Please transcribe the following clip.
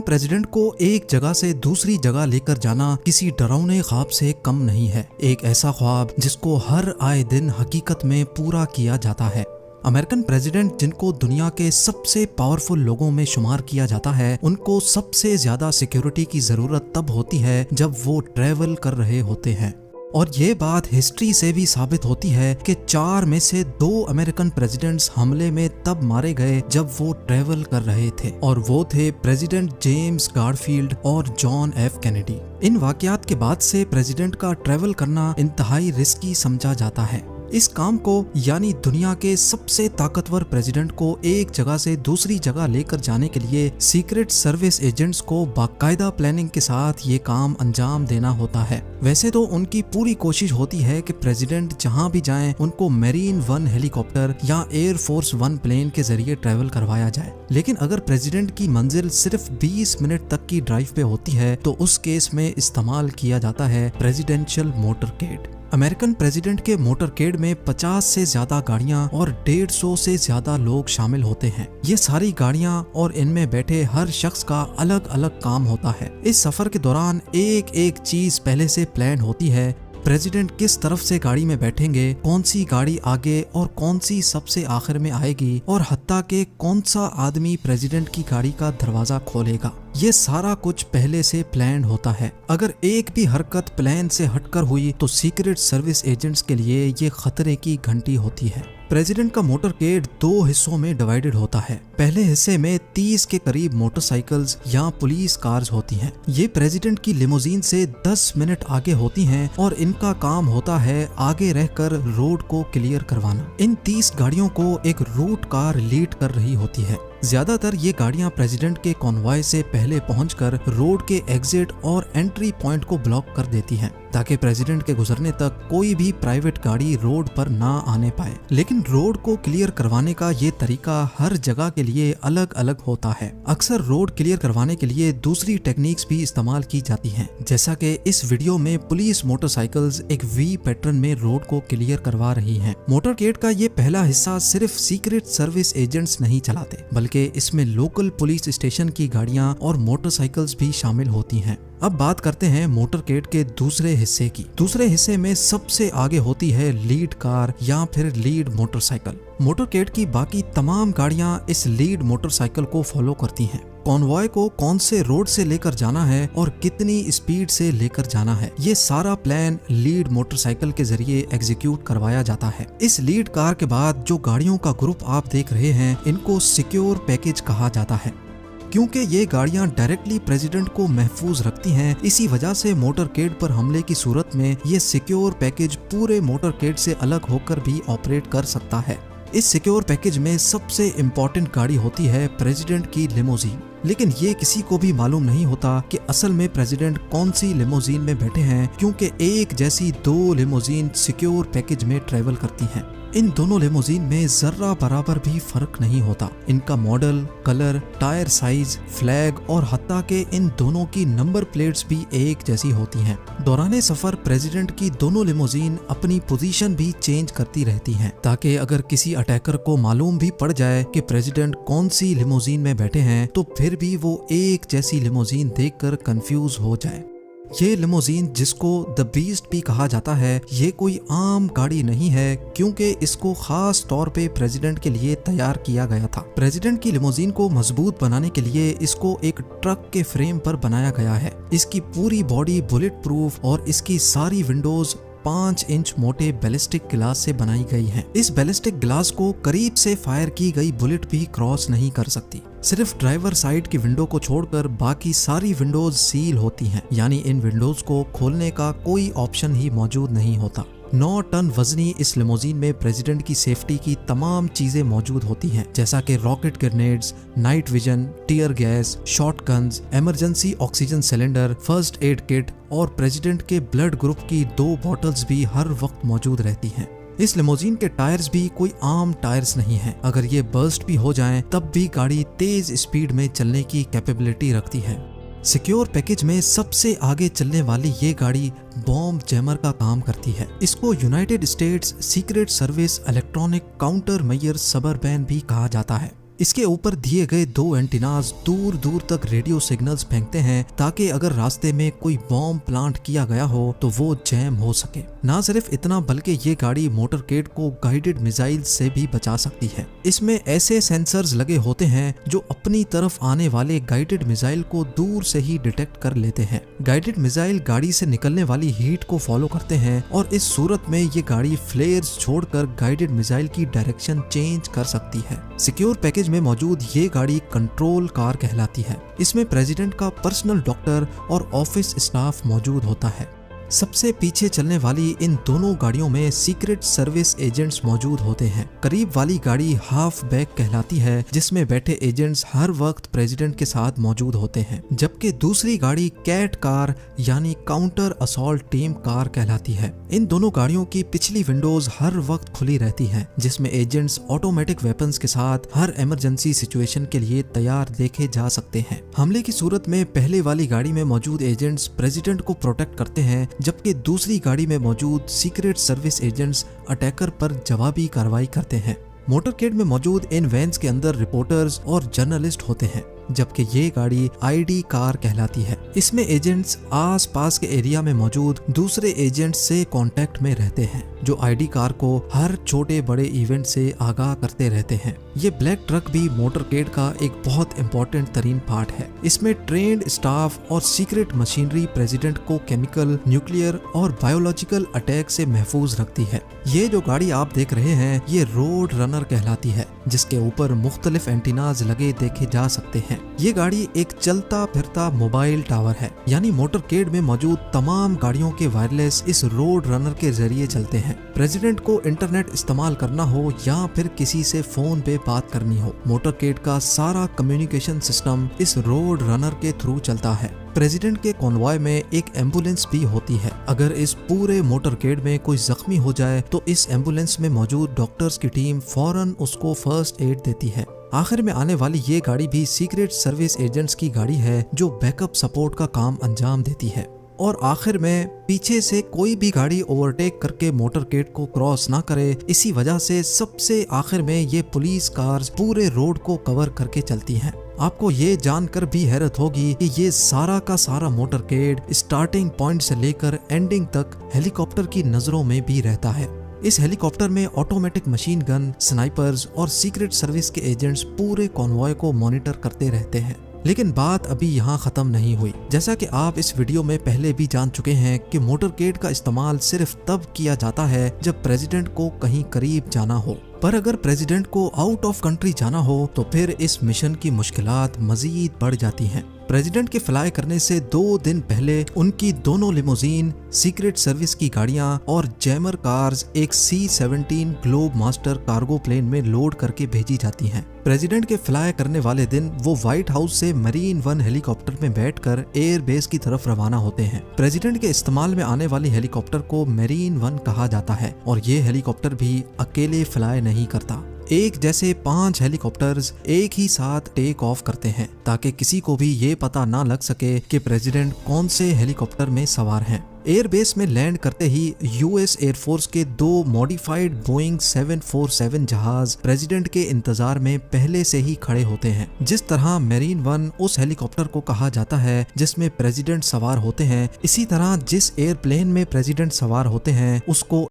President को एक जगह से दूसरी जगह लेकर जाना किसी डरावने ख्वाब से कम नहीं है। एक ऐसा ख्वाब जिसको हर आए दिन हकीकत में पूरा किया जाता है। अमेरिकन प्रेसिडेंट जिनको दुनिया के सबसे पावरफुल लोगों में शुमार किया जाता है, उनको सबसे ज्यादा सिक्योरिटी की जरूरत तब होती है जब वो ट्रैवल कर रहे होते हैं। और ये बात हिस्ट्री से भी साबित होती है कि 4 में से 2 अमेरिकन प्रेसिडेंट्स हमले में तब मारे गए जब वो ट्रैवल कर रहे थे, और वो थे प्रेसिडेंट जेम्स गारफील्ड और जॉन एफ कैनेडी। इन वाकयात के बाद से प्रेसिडेंट का ट्रैवल करना इंतहाई रिस्की समझा जाता है। इस काम को यानी दुनिया के सबसे ताकतवर प्रेसिडेंट को एक जगह से दूसरी जगह लेकर जाने के लिए सीक्रेट सर्विस एजेंट्स को बाकायदा प्लानिंग के साथ ये काम अंजाम देना होता है। वैसे तो उनकी पूरी कोशिश होती है कि प्रेसिडेंट जहां भी जाएं उनको मेरीन 1 हेलीकॉप्टर या एयर फोर्स 1 प्लेन के जरिए ट्रैवल करवाया जाए, लेकिन अगर प्रेसिडेंट की मंजिल सिर्फ 20 मिनट तक की ड्राइव पे होती है तो उस केस में इस्तेमाल किया जाता है प्रेसिडेंशियल मोटरकेड। अमेरिकन प्रेसिडेंट के मोटरकेड में 50 से ज्यादा गाड़ियां और 150 से ज्यादा लोग शामिल होते हैं। ये सारी गाड़ियां और इनमें बैठे हर शख्स का अलग अलग काम होता है। इस सफर के दौरान एक एक चीज पहले से प्लान होती है। प्रेसिडेंट किस तरफ से गाड़ी में बैठेंगे, कौन सी गाड़ी आगे और कौन सी सबसे आखिर में आएगी, और हत्ता के कौन सा आदमी प्रेसिडेंट की गाड़ी का दरवाजा खोलेगा। ये सारा कुछ पहले से प्लान होता है। अगर एक भी हरकत प्लान से हटकर हुई तो सीक्रेट सर्विस एजेंट्स के लिए ये खतरे की घंटी होती है। प्रेसिडेंट का मोटरकेड 2 हिस्सों में डिवाइडेड होता है। पहले हिस्से में 30 के करीब मोटरसाइकिल्स या पुलिस कार्स होती हैं। ये प्रेसिडेंट की लिमोजीन से 10 मिनट आगे होती हैं और इनका काम होता है आगे रहकर रोड को क्लियर करवाना। इन 30 गाड़ियों को एक रूट कार लीड कर रही होती है। ज्यादातर ये गाड़ियां प्रेसिडेंट के कॉन्वॉय से पहले पहुंचकर रोड के एग्जिट और एंट्री पॉइंट को ब्लॉक कर देती हैं, ताकि प्रेसिडेंट के गुजरने तक कोई भी प्राइवेट गाड़ी रोड पर ना आने पाए। लेकिन रोड को क्लियर करवाने का ये तरीका हर जगह के लिए अलग अलग होता है। अक्सर रोड क्लियर करवाने के लिए दूसरी टेक्निक्स भी इस्तेमाल की जाती हैं, जैसा कि इस वीडियो में पुलिस मोटरसाइकिल्स एक वी पैटर्न में रोड को क्लियर करवा रही हैं। मोटरकेड का ये पहला हिस्सा सिर्फ सीक्रेट सर्विस एजेंट्स नहीं चलाते, बल्कि इसमें लोकल पुलिस स्टेशन की गाड़ियां और मोटरसाइकिल्स भी शामिल होती हैं। अब बात करते हैं मोटरकेड के दूसरे हिस्से की। दूसरे हिस्से में सबसे आगे होती है लीड कार या फिर लीड मोटरसाइकिल। मोटरकेड की बाकी तमाम गाड़ियां इस लीड मोटरसाइकिल को फॉलो करती हैं। कॉन्वॉय को कौन से रोड से लेकर जाना है और कितनी स्पीड से लेकर जाना है, ये सारा प्लान लीड मोटरसाइकिल के जरिए एग्जीक्यूट करवाया जाता है। इस लीड कार के बाद जो गाड़ियों का ग्रुप आप देख रहे हैं, इनको सिक्योर पैकेज कहा जाता है। क्योंकि ये गाड़ियां डायरेक्टली प्रेसिडेंट को महफूज रखती हैं, इसी वजह से मोटरकेड पर हमले की सूरत में ये सिक्योर पैकेज पूरे मोटरकेड से अलग होकर भी ऑपरेट कर सकता है। इस सिक्योर पैकेज में सबसे इम्पोर्टेंट गाड़ी होती है प्रेसिडेंट की लिमोजीन। लेकिन ये किसी को भी मालूम नहीं होता कि असल में प्रेसिडेंट कौन सी लिमोजीन में बैठे हैं, क्योंकि एक जैसी 2 लिमोजीन सिक्योर पैकेज में ट्रैवल करती हैं। इन दोनों लिमोजीन में जर्रा बराबर भी फर्क नहीं होता। इनका model, colour, tyre size, flag और हत्ता के इन दोनों की नंबर प्लेट्स भी एक जैसी होती हैं। दौरान सफर प्रेसिडेंट की दोनों लिमोजीन अपनी पोजीशन भी चेंज करती रहती हैं, ताकि अगर किसी अटैकर को मालूम भी पड़ जाए कि प्रेसिडेंट कौन सी लिमोजीन में बैठे हैं, तो फिर भी वो एक जैसी लिमोजीन देखकर कंफ्यूज हो जाए। ये लिमोजीन, जिसको द बीस्ट भी कहा जाता है, ये कोई आम गाड़ी नहीं है, क्योंकि इसको खास तौर पे प्रेसिडेंट के लिए तैयार किया गया था। प्रेसिडेंट की लिमोजीन को मजबूत बनाने के लिए इसको एक ट्रक के फ्रेम पर बनाया गया है। इसकी पूरी बॉडी बुलेट प्रूफ और इसकी सारी विंडोज 5 इंच मोटे बैलिस्टिक ग्लास से बनाई गई हैं। इस बैलिस्टिक ग्लास को करीब से फायर की गई बुलेट भी क्रॉस नहीं कर सकती। सिर्फ ड्राइवर साइड की विंडो को छोड़कर बाकी सारी विंडोज सील होती हैं, यानी इन विंडोज को खोलने का कोई ऑप्शन ही मौजूद नहीं होता। 9 टन वजनी इस लिमोजीन में प्रेसिडेंट की सेफ्टी की तमाम चीजें मौजूद होती हैं, जैसा कि rocket grenades, night vision, tear gas, shotguns, emergency oxygen cylinder, first aid kit और प्रेसिडेंट के ब्लड ग्रुप की 2 बॉटल्स भी हर वक्त मौजूद रहती हैं। इस लिमोजीन के टायर्स भी कोई आम टायर्स नहीं हैं। अगर ये बर्स्ट भी हो जाएं, तब भी गाड़ी तेज स्पीड में चलने की कैपेबिलिटी रखती है। सिक्योर पैकेज में सबसे आगे चलने वाली ये गाड़ी बॉम्ब जैमर का काम करती है। इसको United states secret service electronic counter mayor suburban भी कहा जाता है। इसके ऊपर दिए गए 2 एंटीनास दूर दूर तक रेडियो सिग्नल्स फेंकते हैं ताकि अगर रास्ते में कोई बॉम्ब प्लांट किया गया हो तो वो जैम हो सके। ना सिर्फ इतना बल्कि ये गाड़ी मोटरकेड को गाइडेड मिसाइल से भी बचा सकती है। इसमें ऐसे सेंसर्स लगे होते हैं जो अपनी तरफ आने वाले गाइडेड मिसाइल को दूर से ही डिटेक्ट कर लेते हैं। गाइडेड मिसाइल गाड़ी से निकलने वाली हीट को फॉलो करते हैं और इस सूरत में ये गाड़ी फ्लेयर्स छोड़कर गाइडेड मिसाइल की डायरेक्शन चेंज कर सकती है। सिक्योर पैकेज में मौजूद ये गाड़ी कंट्रोल कार कहलाती है। इसमें प्रेसिडेंट का पर्सनल डॉक्टर और ऑफिस स्टाफ मौजूद होता है। सबसे पीछे चलने वाली इन दोनों गाड़ियों में सीक्रेट सर्विस एजेंट्स मौजूद होते हैं। करीब वाली गाड़ी हाफ बैक कहलाती है, जिसमें बैठे एजेंट्स हर वक्त प्रेसिडेंट के साथ मौजूद होते हैं, जबकि दूसरी गाड़ी कैट कार यानी काउंटर असॉल्ट टीम कार कहलाती है। इन दोनों गाड़ियों की पिछली विंडोज हर वक्त खुली रहती हैं, जिसमें एजेंट्स ऑटोमेटिक वेपन्स के साथ हर इमरजेंसी सिचुएशन के लिए तैयार देखे जा सकते हैं। हमले की सूरत में पहले वाली गाड़ी में मौजूद एजेंट्स प्रेसिडेंट को प्रोटेक्ट करते हैं, जबकि दूसरी गाड़ी में मौजूद सीक्रेट सर्विस एजेंट्स अटैकर पर जवाबी कार्रवाई करते हैं। मोटरकेड में मौजूद इन वैन्स के अंदर रिपोर्टर्स और जर्नलिस्ट होते हैं, जबकि ये गाड़ी आईडी कार कहलाती है। इसमें एजेंट्स आस पास के एरिया में मौजूद दूसरे एजेंट्स से कांटेक्ट में रहते हैं, जो आईडी कार को हर छोटे बड़े इवेंट से आगाह करते रहते हैं। ये ब्लैक ट्रक भी मोटरकेड का एक बहुत इंपॉर्टेंट तरीन पार्ट है। इसमें ट्रेंड स्टाफ और सीक्रेट मशीनरी प्रेसिडेंट को केमिकल, न्यूक्लियर और बायोलॉजिकल अटैक से महफूज रखती है। ये जो गाड़ी आप देख रहे हैं ये रोड रनर कहलाती है, जिसके ऊपर मुख्तलिफ एंटीनाज लगे देखे जा सकते हैं। ये गाड़ी एक चलता फिरता मोबाइल टावर है, यानी मोटरकेड में मौजूद तमाम गाड़ियों के वायरलेस इस रोड रनर के जरिए चलते हैं। प्रेसिडेंट को इंटरनेट इस्तेमाल करना हो या फिर किसी से फोन पे बात करनी हो, मोटरकेड का सारा कम्युनिकेशन सिस्टम इस रोड रनर के थ्रू चलता है। प्रेसिडेंट के कॉन्वॉय में एक एम्बुलेंस भी होती है। अगर इस पूरे मोटरकेड में कोई जख्मी हो जाए तो इस एम्बुलेंस में मौजूद डॉक्टर्स की टीम फौरन उसको फर्स्ट एड देती है। आखिर में आने वाली ये गाड़ी भी सीक्रेट सर्विस एजेंट्स की गाड़ी है, जो बैकअप सपोर्ट का काम अंजाम देती है। और आखिर में पीछे से कोई भी गाड़ी ओवरटेक करके मोटरकेड को क्रॉस ना करे, इसी वजह से सबसे आखिर में ये पुलिस कार्स पूरे रोड को कवर करके चलती हैं। आपको ये जानकर भी हैरत होगी कि ये सारा का सारा मोटरकेड स्टार्टिंग पॉइंट से लेकर एंडिंग तक हेलीकॉप्टर की नजरों में भी रहता है। इस हेलीकॉप्टर में ऑटोमेटिक मशीन गन, स्नाइपर्स और सीक्रेट सर्विस के एजेंट्स पूरे कॉन्वॉय को मॉनिटर करते रहते हैं। लेकिन बात अभी यहाँ खत्म नहीं हुई। जैसा कि आप इस वीडियो में पहले भी जान चुके हैं कि मोटरकेड का इस्तेमाल सिर्फ तब किया जाता है जब प्रेसिडेंट को कहीं करीब जाना हो, पर अगर प्रेसिडेंट को आउट ऑफ कंट्री जाना हो तो फिर इस मिशन की मुश्किलात मजीद बढ़ जाती हैं। प्रेसिडेंट के फ्लाई करने से 2 दिन पहले उनकी दोनों लिमोजीन, सीक्रेट सर्विस की गाड़ियां और जैमर कार्स एक C-17 globe master cargo plane में लोड करके भेजी जाती हैं। प्रेसिडेंट के फ्लाई करने वाले दिन वो व्हाइट हाउस से मरीन 1 हेलीकॉप्टर में बैठकर एयर बेस की तरफ रवाना होते हैं। प्रेसिडेंट के इस्तेमाल में आने वाली हेलीकॉप्टर को मरीन 1 कहा जाता है और ये हेलीकॉप्टर भी अकेले फ्लाई नहीं करता। एक जैसे 5 हेलीकॉप्टर्स एक ही साथ टेक ऑफ करते हैं, ताकि किसी को भी ये पता ना लग सके कि प्रेसिडेंट कौन से हेलीकॉप्टर में सवार हैं। एयरबेस में लैंड करते ही यूएस एयरफोर्स के 2 मॉडिफाइड बोइंग 747 जहाज प्रेसिडेंट के इंतजार में पहले से ही खड़े होते हैं। जिस तरह मेरीन 1 उस हेलीकॉप्टर को कहा जाता है जिसमें प्रेसिडेंट सवार होते हैं, इसी तरह जिस एयरप्लेन में प्रेसिडेंट सवार होते हैं उसको